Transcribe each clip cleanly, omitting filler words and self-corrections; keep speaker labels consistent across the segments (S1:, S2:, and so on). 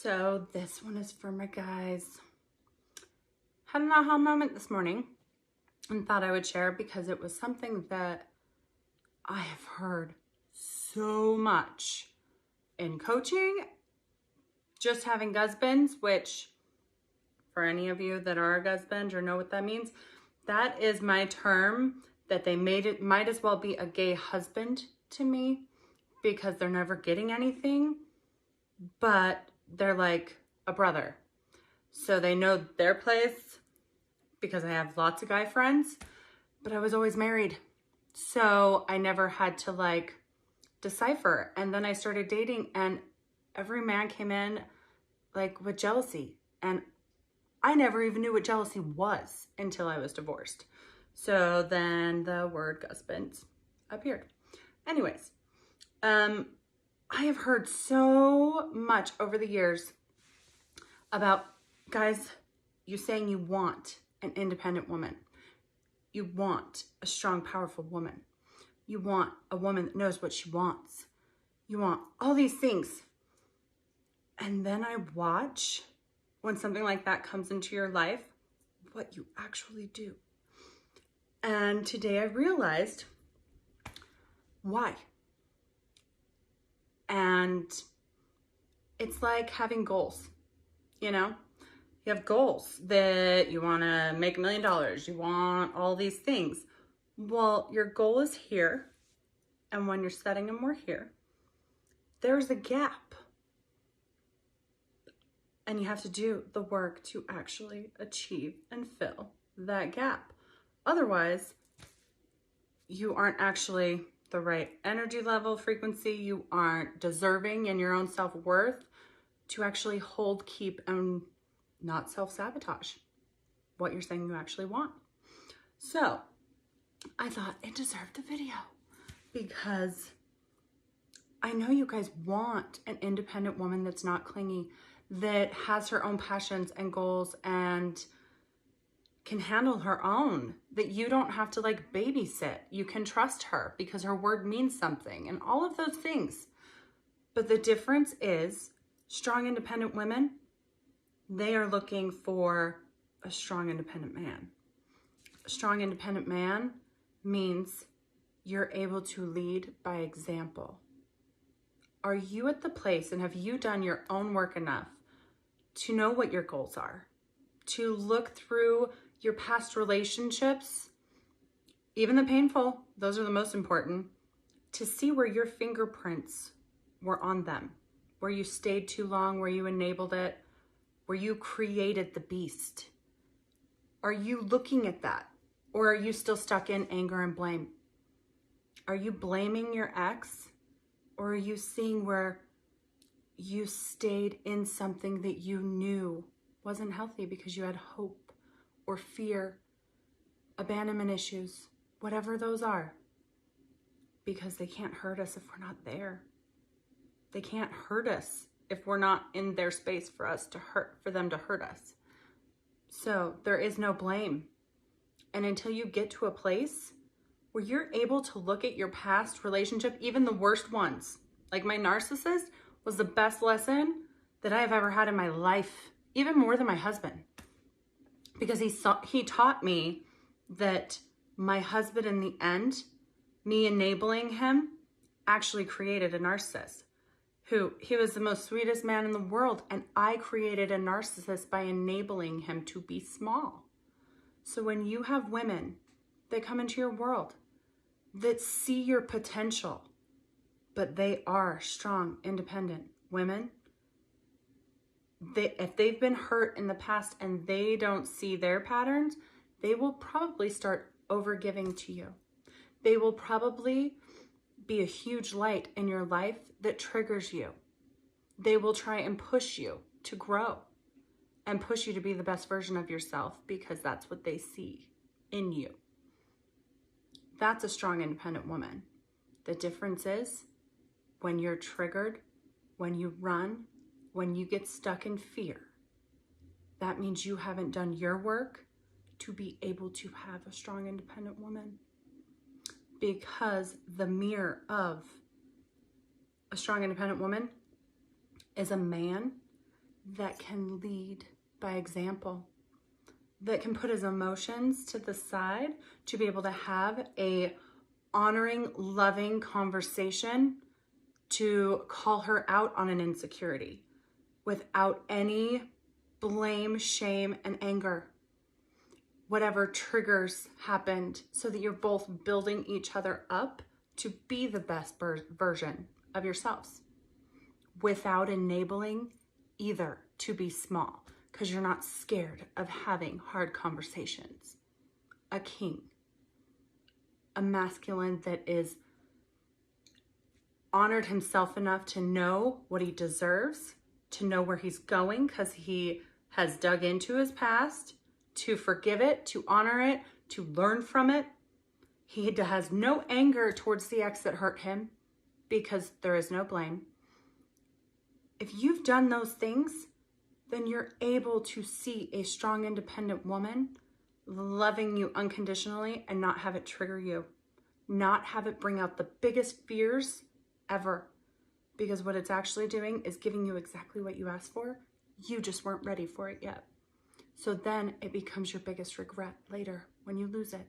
S1: So this one is for my guys. Had an aha moment this morning and thought I would share because it was something that I have heard so much in coaching, just having husbands, which for any of you that are a husband or know what that means, that is my term that they made it might as well be a gay husband to me because they're never getting anything, but they're like a brother. So they know their place because I have lots of guy friends, but I was always married. So I never had to like decipher. And then I started dating and every man came in like with jealousy. And I never even knew what jealousy was until I was divorced. So then the word husband appeared. Anyways, I have heard so much over the years about guys, you saying you want an independent woman. You want a strong, powerful woman. You want a woman that knows what she wants. You want all these things. And then I watch when something like that comes into your life, what you actually do. And today I realized why. And it's like having goals, you know? You have goals that you want to make $1 million. You want all these things. Well, your goal is here. And when you're setting them, we're here. There's a gap. And you have to do the work to actually achieve and fill that gap. Otherwise, you aren't actually the right energy level, frequency. You aren't deserving in your own self-worth to actually hold, keep, and not self-sabotage what you're saying you actually want. So I thought it deserved a video because I know you guys want an independent woman that's not clingy, that has her own passions and goals and can handle her own, that you don't have to like babysit. You can trust her because her word means something and all of those things. But the difference is strong, independent women, they are looking for a strong, independent man. A strong, independent man means you're able to lead by example. Are you at the place and have you done your own work enough to know what your goals are? To look through your past relationships, even the painful, those are the most important, to see where your fingerprints were on them, where you stayed too long, where you enabled it, where you created the beast. Are you looking at that? Or are you still stuck in anger and blame? Are you blaming your ex? Or are you seeing where you stayed in something that you knew wasn't healthy because you had hope or fear, abandonment issues, whatever those are? Because they can't hurt us if we're not there. They can't hurt us if we're not in their space for us to hurt, for them to hurt us. So there is no blame. And until you get to a place where you're able to look at your past relationship, even the worst ones, like my narcissist was the best lesson that I have ever had in my life, even more than my husband. Because he taught me that my husband in the end, me enabling him, actually created a narcissist. He was the most sweetest man in the world, and I created a narcissist by enabling him to be small. So when you have women that come into your world that see your potential, but they are strong, independent women, if they've been hurt in the past and they don't see their patterns, they will probably start overgiving to you. They will probably be a huge light in your life that triggers you. They will try and push you to grow and push you to be the best version of yourself because that's what they see in you. That's a strong, independent woman. The difference is when you're triggered, when you run, when you get stuck in fear, that means you haven't done your work to be able to have a strong, independent woman. Because the mirror of a strong, independent woman is a man that can lead by example, that can put his emotions to the side to be able to have a honoring, loving conversation to call her out on an insecurity without any blame, shame, and anger. Whatever triggers happened, so that you're both building each other up to be the best version of yourselves without enabling either to be small, because you're not scared of having hard conversations. A king, a masculine that is honored himself enough to know what he deserves, to know where he's going because he has dug into his past, to forgive it, to honor it, to learn from it. He has no anger towards the ex that hurt him because there is no blame. If you've done those things, then you're able to see a strong, independent woman loving you unconditionally and not have it trigger you, not have it bring out the biggest fears ever. Because what it's actually doing is giving you exactly what you asked for. You just weren't ready for it yet. So then it becomes your biggest regret later when you lose it,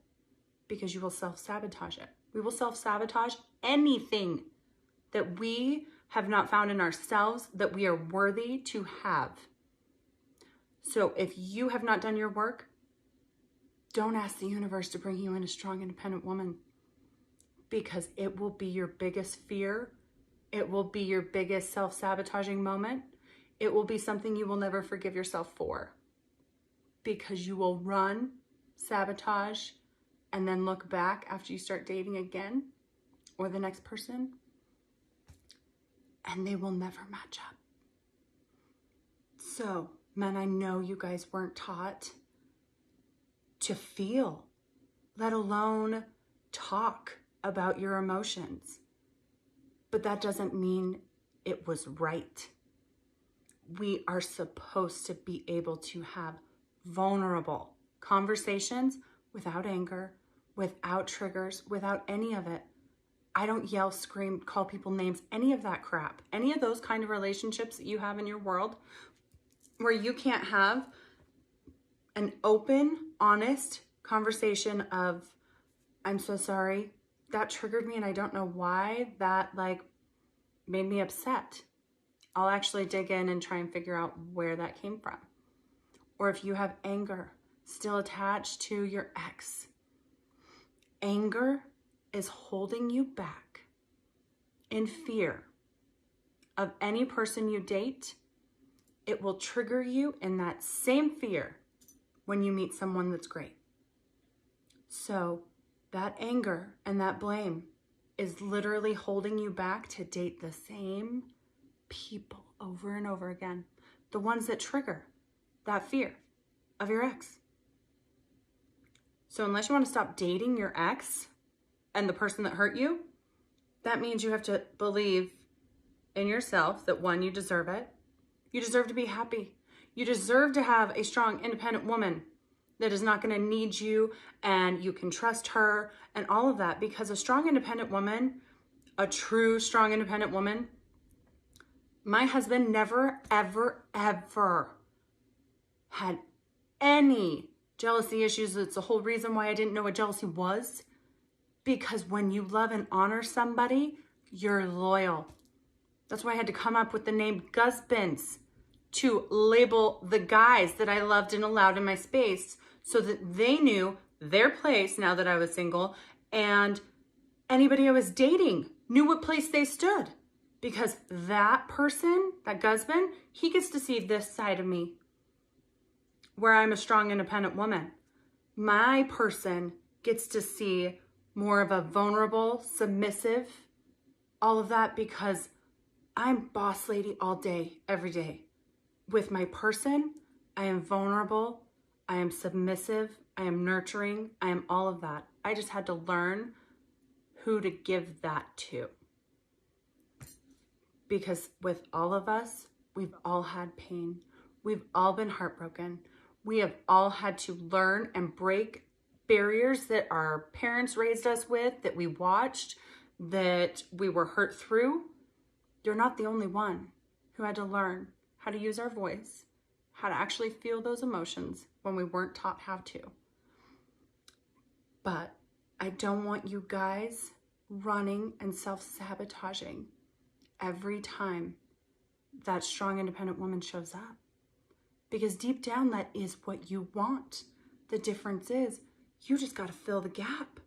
S1: because you will self-sabotage it. We will self-sabotage anything that we have not found in ourselves that we are worthy to have. So if you have not done your work, don't ask the universe to bring you in a strong, independent woman, because it will be your biggest fear. It will be your biggest self-sabotaging moment. It will be something you will never forgive yourself for, because you will run, sabotage, and then look back after you start dating again or the next person, and they will never match up. So, men, I know you guys weren't taught to feel, let alone talk about your emotions. But that doesn't mean it was right. We are supposed to be able to have vulnerable conversations without anger, without triggers, without any of it. I don't yell, scream, call people names, any of that crap. Any of those kind of relationships that you have in your world where you can't have an open, honest conversation of, I'm so sorry, that triggered me and I don't know why, that made me upset. I'll actually dig in and try and figure out where that came from. Or if you have anger still attached to your ex, anger is holding you back in fear of any person you date. It will trigger you in that same fear when you meet someone that's great. So that anger and that blame is literally holding you back to date the same people over and over again. The ones that trigger that fear of your ex. So unless you want to stop dating your ex and the person that hurt you, that means you have to believe in yourself that, one, you deserve it. You deserve to be happy. You deserve to have a strong, independent woman that is not going to need you, and you can trust her and all of that, because a strong, independent woman, a true strong, independent woman, my husband never, ever, ever had any jealousy issues. It's the whole reason why I didn't know what jealousy was, because when you love and honor somebody, you're loyal. That's why I had to come up with the name Gusbands to label the guys that I loved and allowed in my space, so that they knew their place now that I was single, and anybody I was dating knew what place they stood, because that person, that Gusband, he gets to see this side of me where I'm a strong, independent woman. My person gets to see more of a vulnerable, submissive, all of that, because I'm boss lady all day, every day. With my person, I am vulnerable, I am submissive, I am nurturing, I am all of that. I just had to learn who to give that to. Because with all of us, we've all had pain. We've all been heartbroken. We have all had to learn and break barriers that our parents raised us with, that we watched, that we were hurt through. You're not the only one who had to learn how to use our voice, how to actually feel those emotions when we weren't taught how to. But I don't want you guys running and self-sabotaging every time that strong, independent woman shows up. Because deep down, that is what you want. The difference is you just got to fill the gap,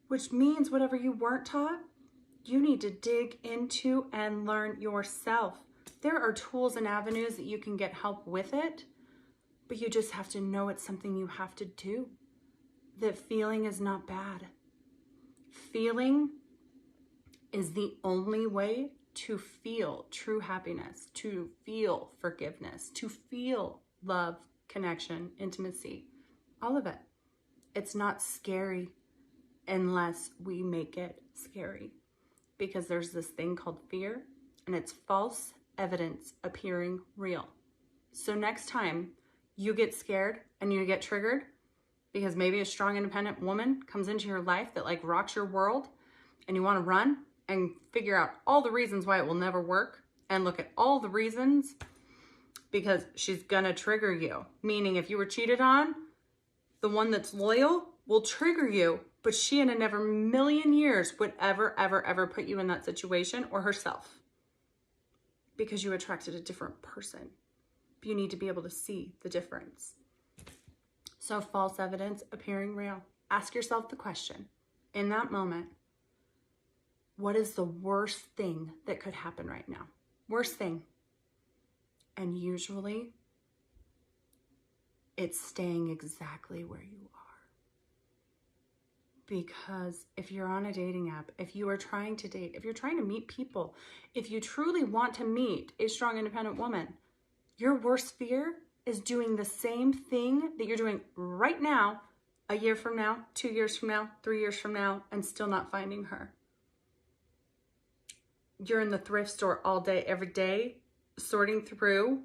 S1: which means whatever you weren't taught, you need to dig into and learn yourself. There are tools and avenues that you can get help with it, but you just have to know it's something you have to do. That feeling is not bad. Feeling is the only way to feel true happiness, to feel forgiveness, to feel love, connection, intimacy, all of it. It's not scary unless we make it scary, because there's this thing called fear, and it's false evidence appearing real. So next time you get scared and you get triggered because maybe a strong, independent woman comes into your life that like rocks your world, and you want to run and figure out all the reasons why it will never work and look at all the reasons, because she's gonna trigger you. Meaning if you were cheated on, the one that's loyal will trigger you, but she in a never million years would ever put you in that situation, or herself, because you attracted a different person. You need to be able to see the difference. So false evidence appearing real. Ask yourself the question in that moment, what is the worst thing that could happen right now? Worst thing. And usually it's staying exactly where you are. Because if you're on a dating app, if you are trying to date, if you're trying to meet people, if you truly want to meet a strong, independent woman, your worst fear is doing the same thing that you're doing right now, a year from now, 2 years from now, 3 years from now, and still not finding her. You're in the thrift store all day, every day, sorting through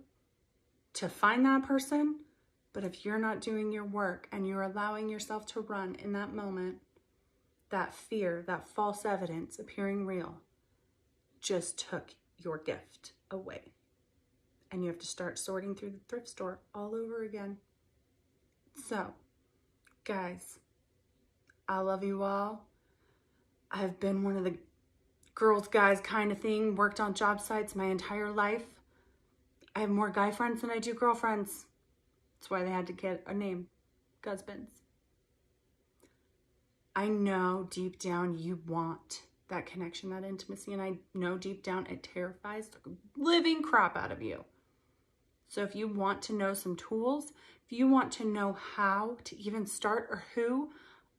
S1: to find that person. But if you're not doing your work and you're allowing yourself to run in that moment, that fear, that false evidence appearing real, just took your gift away. And you have to start sorting through the thrift store all over again. So, guys, I love you all. I've been one of the girls, guys kind of thing, worked on job sites my entire life. I have more guy friends than I do girlfriends. That's why they had to get a name, husbands. I know deep down you want that connection, that intimacy, and I know deep down it terrifies the living crap out of you. So if you want to know some tools, if you want to know how to even start or who,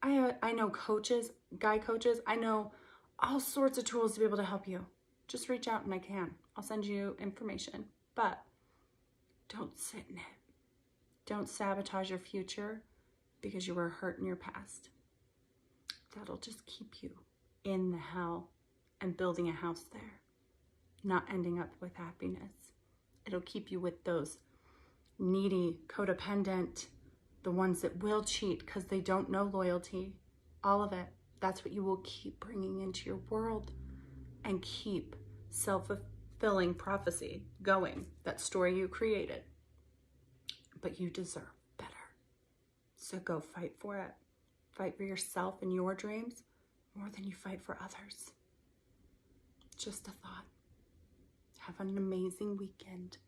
S1: I know coaches, guy coaches, I know all sorts of tools to be able to help you. Just reach out and I can. I'll send you information, but don't sit in it. Don't sabotage your future because you were hurt in your past. That'll just keep you in the hell and building a house there, not ending up with happiness. It'll keep you with those needy, codependent, the ones that will cheat because they don't know loyalty, all of it. That's what you will keep bringing into your world and keep self-fulfilling prophecy going, that story you created. But you deserve better. So go fight for it. Fight for yourself and your dreams more than you fight for others. Just a thought. Have an amazing weekend.